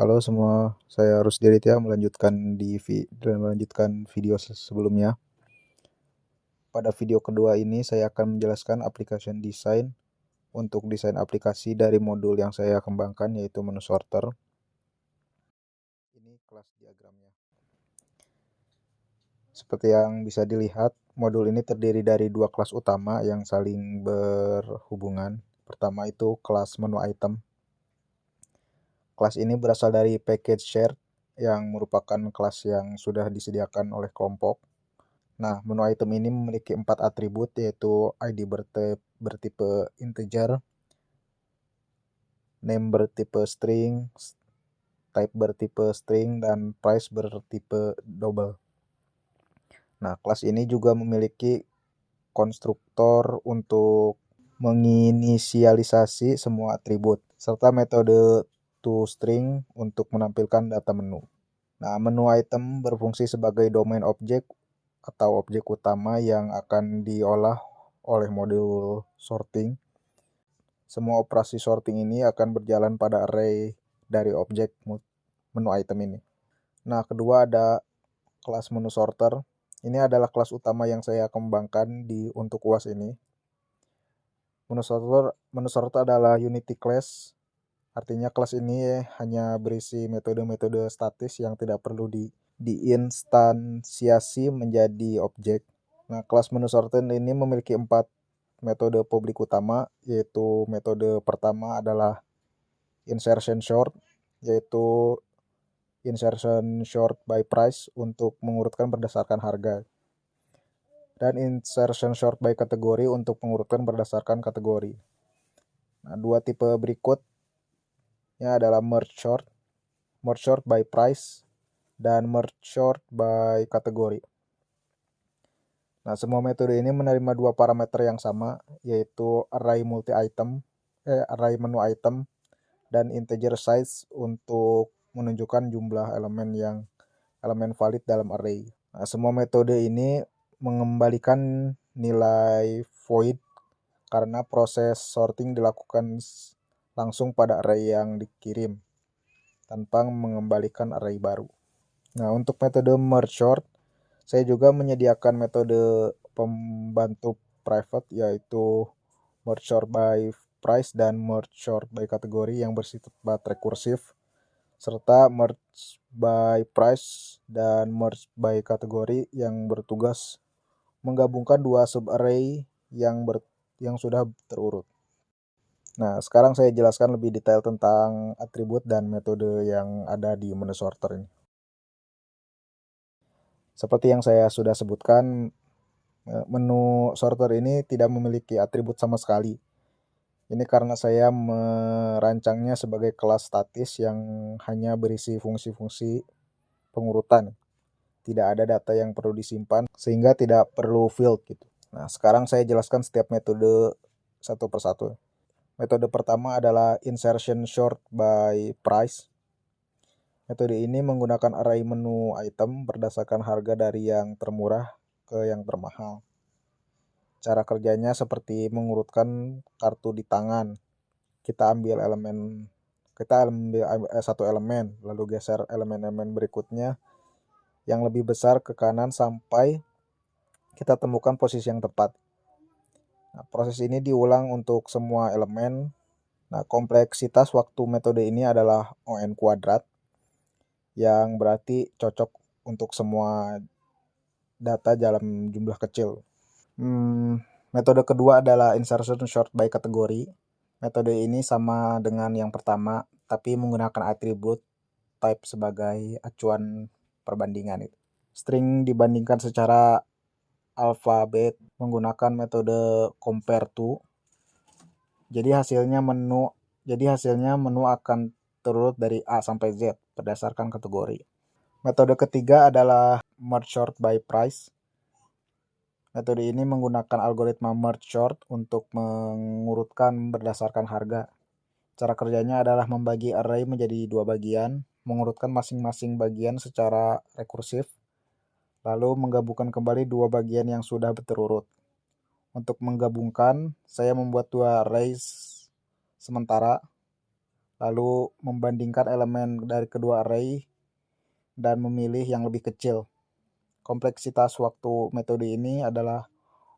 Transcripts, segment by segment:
Halo semua, saya Rusdi Aditya melanjutkan video sebelumnya. Pada video kedua ini saya akan menjelaskan application design untuk desain aplikasi dari modul yang saya kembangkan, yaitu menu sorter. Ini kelas diagramnya. Seperti yang bisa dilihat, modul ini terdiri dari dua kelas utama yang saling berhubungan. Pertama itu kelas menu item. Kelas ini berasal dari package share yang merupakan kelas yang sudah disediakan oleh kelompok. Nah, menu item ini memiliki 4 atribut, yaitu ID bertipe integer, name bertipe string, type bertipe string, dan price bertipe double. Nah, kelas ini juga memiliki konstruktor untuk menginisialisasi semua atribut, serta metode toString untuk menampilkan data menu. Nah, menu item berfungsi sebagai domain objek atau objek utama yang akan diolah oleh modul sorting. Semua operasi sorting ini akan berjalan pada array dari objek menu item ini. Nah, kedua ada kelas menu sorter. Ini adalah kelas utama yang saya kembangkan untuk UAS ini. Menu sorter adalah unity class. Artinya kelas ini hanya berisi metode-metode statis yang tidak perlu diinstansiasi menjadi objek. Nah, kelas menu sorter ini memiliki 4 metode publik utama, yaitu metode pertama adalah insertion sort, yaitu insertion sort by price untuk mengurutkan berdasarkan harga, dan insertion sort by kategori untuk mengurutkan berdasarkan kategori. Nah, dua tipe berikutnya adalah merge sort by price, dan merge sort by kategori. Nah, semua metode ini menerima dua parameter yang sama, yaitu array menu item, dan integer size untuk menunjukkan jumlah elemen valid dalam array. Nah, semua metode ini mengembalikan nilai void karena proses sorting dilakukan langsung pada array yang dikirim tanpa mengembalikan array baru. Nah, untuk metode merge sort, saya juga menyediakan metode pembantu private, yaitu merge sort by price dan merge sort by kategori yang bersifat rekursif, serta merge by price dan merge by kategori yang bertugas menggabungkan dua subarray yang sudah terurut. Nah, sekarang saya jelaskan lebih detail tentang atribut dan metode yang ada di menu sorter ini. Seperti yang saya sudah sebutkan, menu sorter ini tidak memiliki atribut sama sekali. Ini karena saya merancangnya sebagai kelas statis yang hanya berisi fungsi-fungsi pengurutan. Tidak ada data yang perlu disimpan sehingga tidak perlu field gitu. Nah, sekarang saya jelaskan setiap metode satu persatu. Metode pertama adalah insertion sort by price. Metode ini menggunakan array menu item berdasarkan harga dari yang termurah ke yang termahal. Cara kerjanya seperti mengurutkan kartu di tangan. Kita ambil satu elemen, lalu geser elemen-elemen berikutnya yang lebih besar ke kanan sampai kita temukan posisi yang tepat. Nah, proses ini diulang untuk semua elemen. Nah, kompleksitas waktu metode ini adalah ON kuadrat, yang berarti cocok untuk semua data dalam jumlah kecil. Metode kedua adalah insertion sort by kategori. Metode ini sama dengan yang pertama, tapi menggunakan atribut type sebagai acuan perbandingan. String dibandingkan secara alfabet menggunakan metode compare to. Jadi hasilnya menu akan terurut dari A sampai Z berdasarkan kategori. Metode ketiga adalah merge sort by price. Metode ini menggunakan algoritma merge sort untuk mengurutkan berdasarkan harga. Cara kerjanya adalah membagi array menjadi dua bagian, mengurutkan masing-masing bagian secara rekursif, lalu menggabungkan kembali dua bagian yang sudah terurut. Untuk menggabungkan, saya membuat dua array sementara, lalu membandingkan elemen dari kedua array dan memilih yang lebih kecil. Kompleksitas waktu metode ini adalah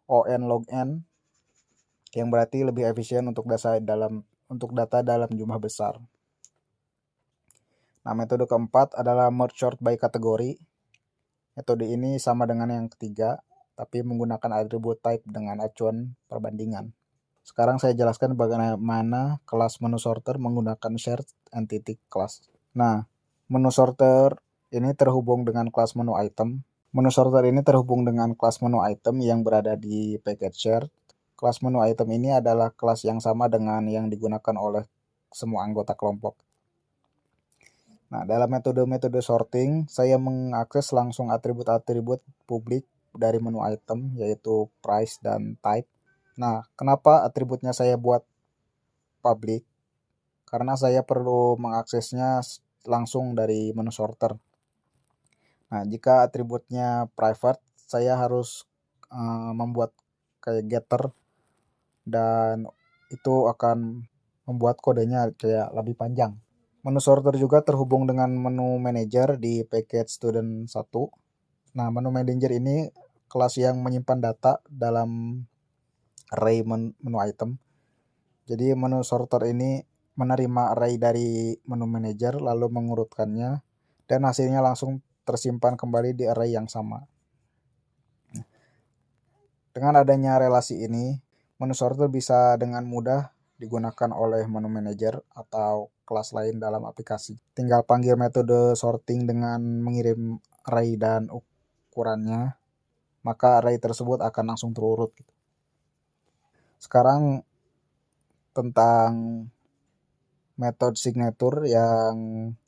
O(n) log n, yang berarti lebih efisien untuk data dalam jumlah besar. Nah, metode keempat adalah merge sort by kategori. Metode ini sama dengan yang ketiga, tapi menggunakan atribut type dengan acuan perbandingan. Sekarang saya jelaskan bagaimana kelas menu sorter menggunakan shared entity class. Nah, menu sorter ini terhubung dengan kelas menu item. Menu sorter ini terhubung dengan kelas menu item yang berada di package shared. Kelas menu item ini adalah kelas yang sama dengan yang digunakan oleh semua anggota kelompok. Nah, dalam metode sorting, saya mengakses langsung atribut-atribut publik dari menu item, yaitu price dan type. Nah, kenapa atributnya saya buat public? Karena saya perlu mengaksesnya langsung dari menu sorter. Nah, jika atributnya private, saya harus membuat kayak getter, dan itu akan membuat kodenya kayak lebih panjang. Menu sorter juga terhubung dengan menu manager di package student 1. Nah, menu manager ini kelas yang menyimpan data dalam array menu item. Jadi menu sorter ini menerima array dari menu manager lalu mengurutkannya, dan hasilnya langsung tersimpan kembali di array yang sama. Dengan adanya relasi ini, menu sorter bisa dengan mudah digunakan oleh menu manager atau kelas lain dalam aplikasi. Tinggal panggil metode sorting dengan mengirim array dan ukurannya, maka array tersebut akan langsung terurut. Sekarang tentang metode signature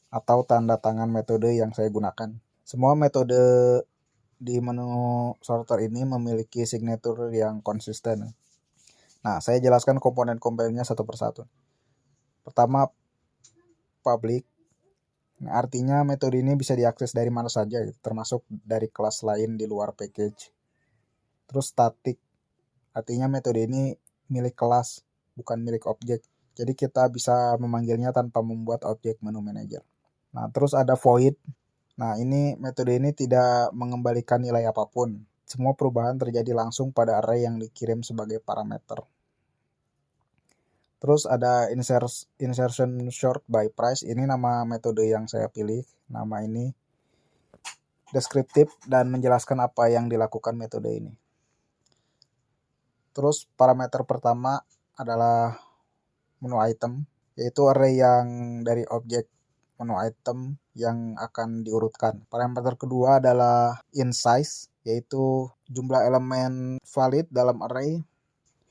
atau tanda tangan metode yang saya gunakan. Semua metode di menu sorter ini memiliki signature yang konsisten. Nah, saya jelaskan komponen-komponennya satu persatu. Pertama, public. Nah, artinya metode ini bisa diakses dari mana saja, termasuk dari kelas lain di luar package. Terus static. Artinya metode ini milik kelas, bukan milik objek. Jadi kita bisa memanggilnya tanpa membuat objek menu manager. Nah, terus ada void. Nah, metode ini tidak mengembalikan nilai apapun. Semua perubahan terjadi langsung pada array yang dikirim sebagai parameter. Terus ada insertion sort by price. Ini nama metode yang saya pilih. Nama ini deskriptif dan menjelaskan apa yang dilakukan metode ini. Terus parameter pertama adalah menu item, yaitu array yang dari objek menu item yang akan diurutkan. Parameter kedua adalah insize, yaitu jumlah elemen valid dalam array.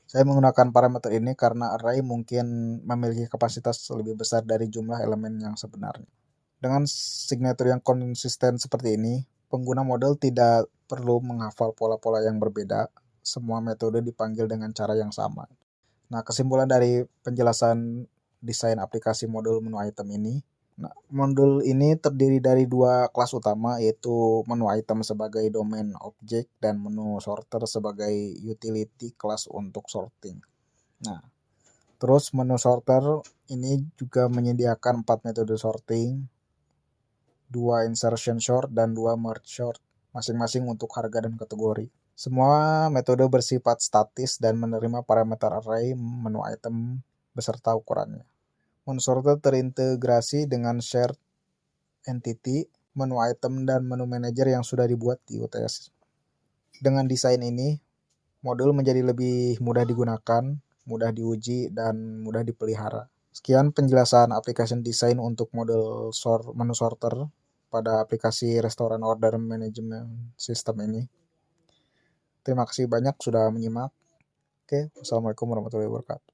Saya menggunakan parameter ini karena array mungkin memiliki kapasitas lebih besar dari jumlah elemen yang sebenarnya. Dengan signature yang konsisten seperti ini, pengguna model tidak perlu menghafal pola-pola yang berbeda. Semua metode dipanggil dengan cara yang sama. Nah, kesimpulan dari penjelasan desain aplikasi modul menu item ini. Nah, modul ini terdiri dari dua kelas utama, yaitu menu item sebagai domain objek dan menu sorter sebagai utility kelas untuk sorting. Nah, terus menu sorter ini juga menyediakan 4 metode sorting, 2 insertion sort dan 2 merge sort, masing-masing untuk harga dan kategori. Semua metode bersifat statis dan menerima parameter array menu item beserta ukurannya. Menu sorter terintegrasi dengan shared entity, menu item, dan menu manager yang sudah dibuat di UTS. Dengan desain ini, modul menjadi lebih mudah digunakan, mudah diuji, dan mudah dipelihara. Sekian penjelasan application design untuk model menu sorter pada aplikasi restoran order management system ini. Terima kasih banyak sudah menyimak. Oke, wassalamualaikum warahmatullahi wabarakatuh.